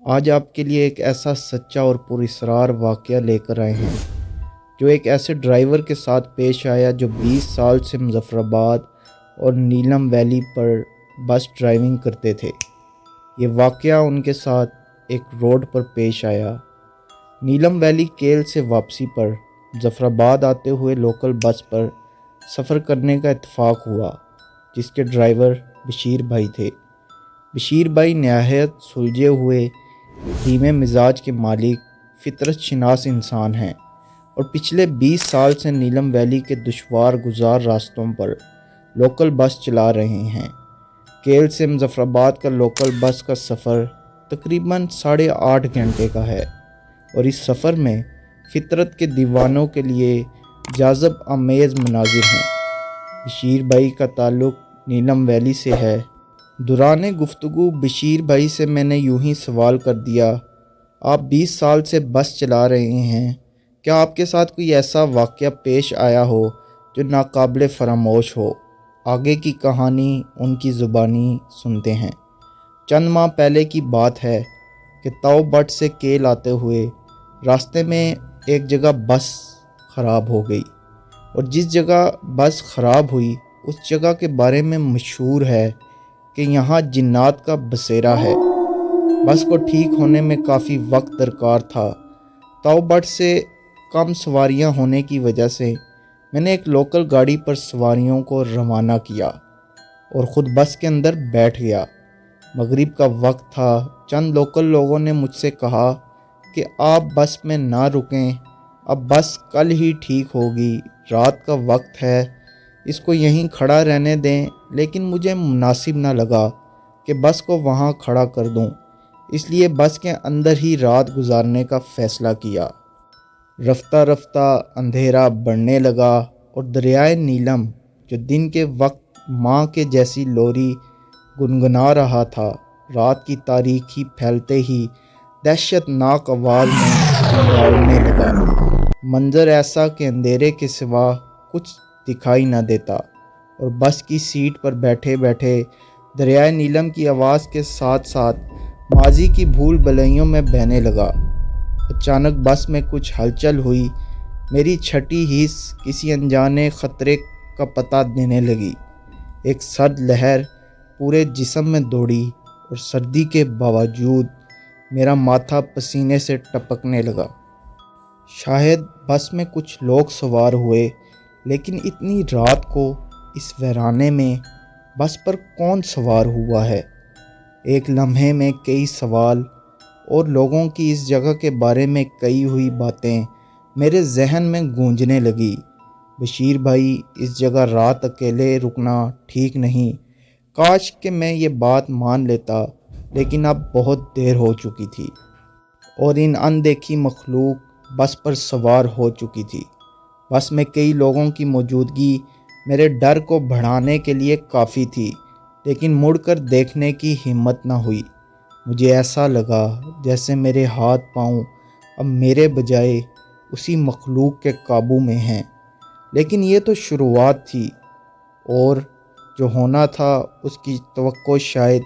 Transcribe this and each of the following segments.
آج آپ کے لیے ایک ایسا سچا اور پراسرار واقعہ لے کر آئے ہیں جو ایک ایسے ڈرائیور کے ساتھ پیش آیا جو 20 سال سے مظفر آباد اور نیلم ویلی پر بس ڈرائیونگ کرتے تھے۔ یہ واقعہ ان کے ساتھ ایک روڈ پر پیش آیا۔ نیلم ویلی کیل سے واپسی پر مظفر آباد آتے ہوئے لوکل بس پر سفر کرنے کا اتفاق ہوا، جس کے ڈرائیور بشیر بھائی تھے۔ بشیر بھائی نہایت سلجھے ہوئے دھیمے مزاج کے مالک، فطرت شناس انسان ہیں اور پچھلے 20 سال سے نیلم ویلی کے دشوار گزار راستوں پر لوکل بس چلا رہے ہیں۔ کیل سے مظفر آباد کا لوکل بس کا سفر تقریباً 8.5 گھنٹے کا ہے اور اس سفر میں فطرت کے دیوانوں کے لیے جاذب آمیز مناظر ہیں۔ بشیر بھائی کا تعلق نیلم ویلی سے ہے۔ دوران گفتگو بشیر بھائی سے میں نے یوں ہی سوال کر دیا، آپ 20 سال سے بس چلا رہے ہیں، کیا آپ کے ساتھ کوئی ایسا واقعہ پیش آیا ہو جو ناقابل فراموش ہو؟ آگے کی کہانی ان کی زبانی سنتے ہیں۔ چند ماہ پہلے کی بات ہے کہ تاؤ بٹ سے کیل آتے ہوئے راستے میں ایک جگہ بس خراب ہو گئی، اور جس جگہ بس خراب ہوئی اس جگہ کے بارے میں مشہور ہے کہ یہاں جنات کا بسیرا ہے۔ بس کو ٹھیک ہونے میں کافی وقت درکار تھا۔ تاؤ بٹ سے کم سواریاں ہونے کی وجہ سے میں نے ایک لوکل گاڑی پر سواریوں کو روانہ کیا اور خود بس کے اندر بیٹھ گیا۔ مغرب کا وقت تھا۔ چند لوکل لوگوں نے مجھ سے کہا کہ آپ بس میں نہ رکیں، اب بس کل ہی ٹھیک ہوگی، رات کا وقت ہے، اس کو یہیں کھڑا رہنے دیں، لیکن مجھے مناسب نہ لگا کہ بس کو وہاں کھڑا کر دوں، اس لیے بس کے اندر ہی رات گزارنے کا فیصلہ کیا۔ رفتہ رفتہ اندھیرا بڑھنے لگا اور دریائے نیلم، جو دن کے وقت ماں کے جیسی لوری گنگنا رہا تھا، رات کی تاریکی پھیلتے ہی دہشت ناک آواز میں چنگاڑنے لگا۔ منظر ایسا کہ اندھیرے کے سوا کچھ دکھائی نہ دیتا، اور بس کی سیٹ پر بیٹھے بیٹھے دریائے نیلم کی آواز کے ساتھ ساتھ ماضی کی بھول بھلائیوں میں بہنے لگا۔ اچانک بس میں کچھ ہلچل ہوئی، میری چھٹی حس کسی انجانے خطرے کا پتہ دینے لگی۔ ایک سرد لہر پورے جسم میں دوڑی اور سردی کے باوجود میرا ماتھا پسینے سے ٹپکنے لگا۔ شاید بس میں کچھ لوگ سوار ہوئے، لیکن اتنی رات کو اس ویرانے میں بس پر کون سوار ہوا ہے؟ ایک لمحے میں کئی سوال اور لوگوں کی اس جگہ کے بارے میں کہی ہوئی باتیں میرے ذہن میں گونجنے لگی۔ بشیر بھائی، اس جگہ رات اکیلے رکنا ٹھیک نہیں، کاش کہ میں یہ بات مان لیتا، لیکن اب بہت دیر ہو چکی تھی اور ان اندیکھی مخلوق بس پر سوار ہو چکی تھی۔ بس میں کئی لوگوں کی موجودگی میرے ڈر کو بڑھانے کے لیے کافی تھی، لیکن مڑ کر دیکھنے کی ہمت نہ ہوئی۔ مجھے ایسا لگا جیسے میرے ہاتھ پاؤں اب میرے بجائے اسی مخلوق کے قابو میں ہیں، لیکن یہ تو شروعات تھی، اور جو ہونا تھا اس کی توقع شاید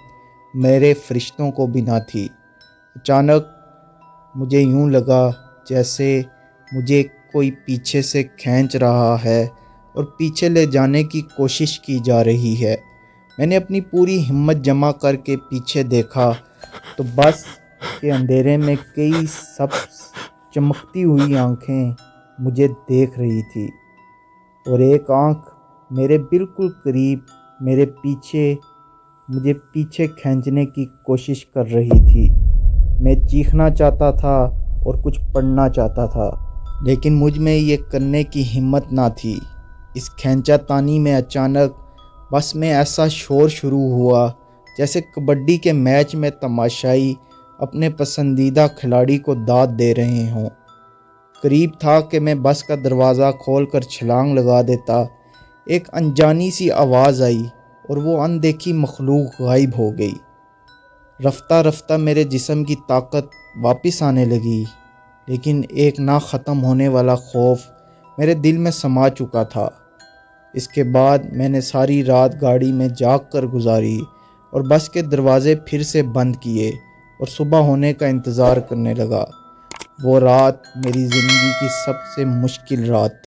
میرے فرشتوں کو بھی نہ تھی۔ اچانک مجھے یوں لگا جیسے مجھے کوئی پیچھے سے کھینچ رہا ہے اور پیچھے لے جانے کی کوشش کی جا رہی ہے۔ میں نے اپنی پوری ہمت جمع کر کے پیچھے دیکھا تو بس کے اندھیرے میں کئی سبز چمکتی ہوئی آنکھیں مجھے دیکھ رہی تھی، اور ایک آنکھ میرے بالکل قریب مجھے پیچھے کھینچنے کی کوشش کر رہی تھی۔ میں چیخنا چاہتا تھا اور کچھ پڑھنا چاہتا تھا، لیکن مجھ میں یہ کرنے کی ہمت نہ تھی۔ اس کھینچا تانی میں اچانک بس میں ایسا شور شروع ہوا جیسے کبڈی کے میچ میں تماشائی اپنے پسندیدہ کھلاڑی کو داد دے رہے ہوں۔ قریب تھا کہ میں بس کا دروازہ کھول کر چھلانگ لگا دیتا۔ ایک انجانی سی آواز آئی اور وہ اندیکھی مخلوق غائب ہو گئی۔ رفتہ رفتہ میرے جسم کی طاقت واپس آنے لگی، لیکن ایک نہ ختم ہونے والا خوف میرے دل میں سما چکا تھا۔ اس کے بعد میں نے ساری رات گاڑی میں جاگ کر گزاری اور بس کے دروازے پھر سے بند کیے اور صبح ہونے کا انتظار کرنے لگا۔ وہ رات میری زندگی کی سب سے مشکل رات تھی۔